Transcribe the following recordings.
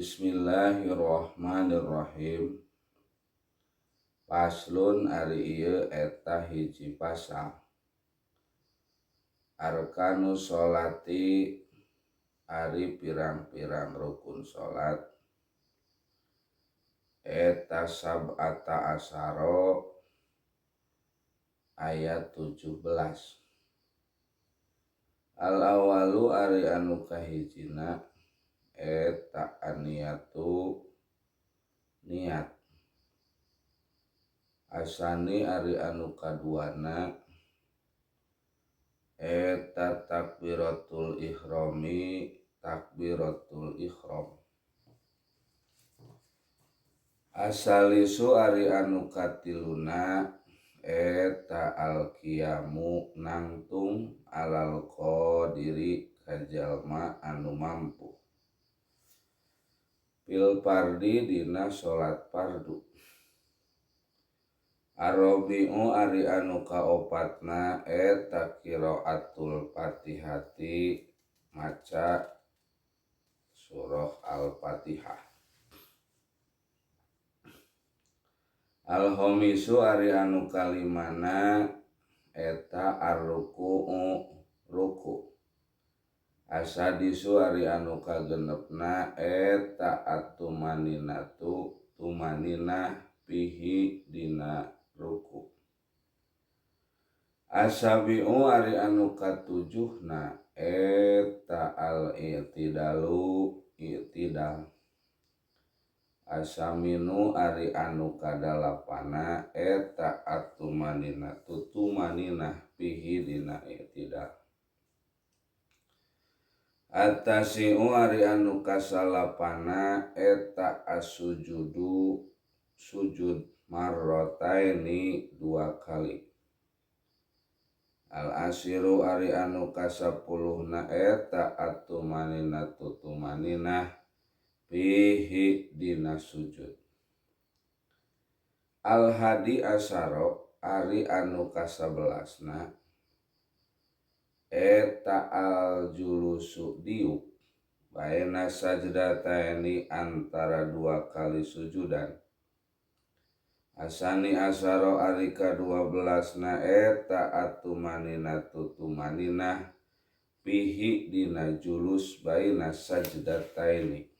Bismillahirrahmanirrahim. Paslun ari ieu eta hiji pasal. Arkanu sholati ari pirang-pirang rukun sholat. Eta sab'ata asaro ayat 17. Al awalu ari anu kahijina eta aniyatu niat. Asani ari anu kaduana eta takbiratul ihram. Asalisu ari anu katiluna eta al-qiyamu nangtung alal qadiri kajalma anu mampu. Fil fardi dina sholat fardu. Arabi'u ari anu kaopatna eta qiraatul Fatihati maca surah Al-Fatihah. Al-homisu ari anu kalimana eta ar-ruku'u ruku. Asadisu ari anu kagenepna eta at-tumaninatu tumaninah pihi dina ruku. Asabi'u ari anu katujuhna eta al-i'tidalu i'tidal. Asaminu ari anu kadalapana eta at-tumaninatu tumaninah pihi dina i'tidal. At-tasi'u ari anu kasalapana eta as-sujudu sujud marrotaini 2 kali. Al-asiru ari anu kasapuluhna eta at-tumaninatu tumaninah pihi dina sujud. Al-hadi asaro ari anu kasabelasna eta al-julusu diuk baina sajdataini antara 2 kali sujudan. Asani asaro ari ka-12na eta at-tumaninatu tumaninah pihi dina julus baina sajdataini.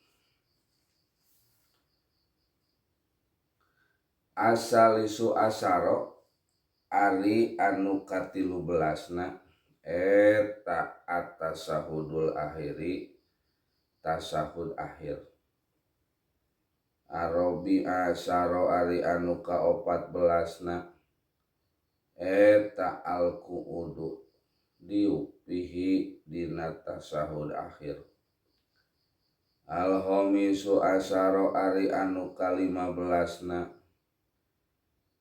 Asalisu asaro ari anu ka-13na eta at-tasahudul akhiri tasahud akhir. Arabi asaro ari anu ka-14na eta al-qu'udu diuk pihi dina tasahud akhir. Al-homisu asaro ari anu ka-15na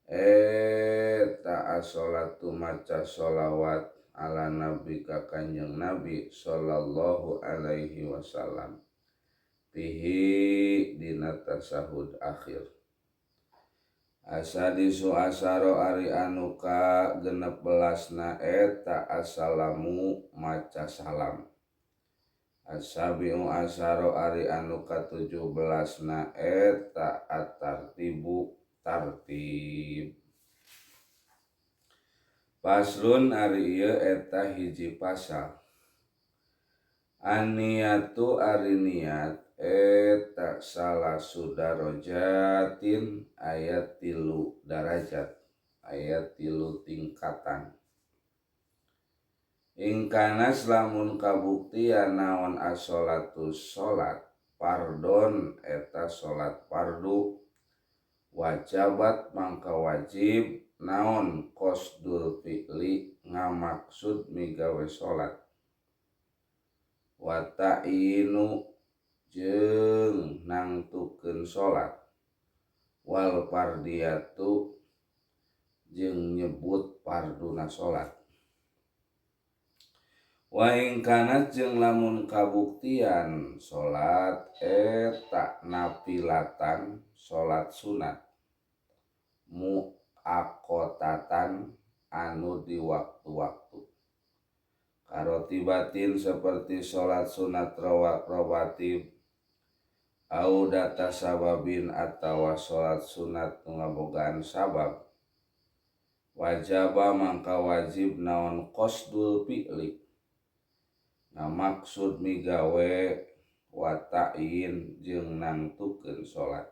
eta as-sholatu maca sholawat ala nabi ka Kanjeng Nabi sallallahu alaihi wasallam pihi dina tasahud akhir. Asadisu asaro ari anu ka-16na eta assalamu maca salam. Asabi'u asaro ari anu ka-17na eta at-tartibu tartib. Paslun ari ieu eta hiji pasal. An-niyatu ari niat eta salasu darajatin ayat 3 darajat ayat 3 tingkatan. Ingkanas lamun kabuktian naon as-sholatu sholat pardon eta sholat fardu wajabat mangka wajib naon qasdul fi'li ngamaksud migawe sholat. Wa ta'inu jeung nangtukeun sholat. Wal fardiyatu jeung nyebut parduna sholat. Wa ingkanat jeung lamun kabuktian sholat eta nafilatan sholat sunat mu'aqotatan anu di waktu-waktu. Karotibatin seperti sholat sunat rawatib au data sababin atawa salat sunat nu ngabogaan sabab wajaba mangka wajib naon qasdul fi'li ngamaksud migawe wa ta'yin jeung nangtukeun salat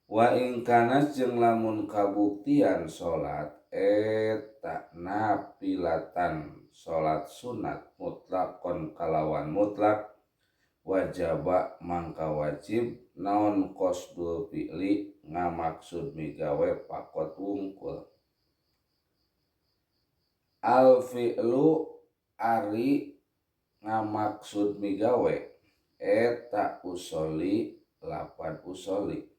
wa ing kana jeung lamun kabuktian salat eta nafilatan salat sunat mutlakon kalawan mutlak wajaba mangka wajib naon qasdul fi'li ngamaksud migawe pakot wungkul al fi'lu ari ngamaksud migawe eta usoli lapan usoli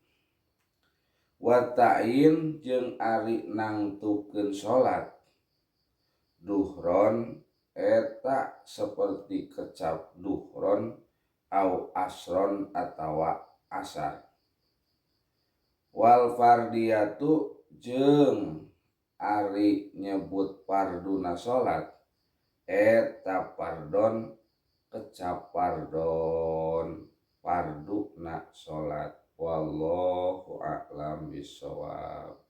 wa ta'yin jeung ari nangtukeun salat duhron eta seperti kecap duhron au asron atawa asar wal fardiyatu jeung ari nyebut parduna salat eta pardon kecap pardon parduna salat wallahu a'lam bishawab.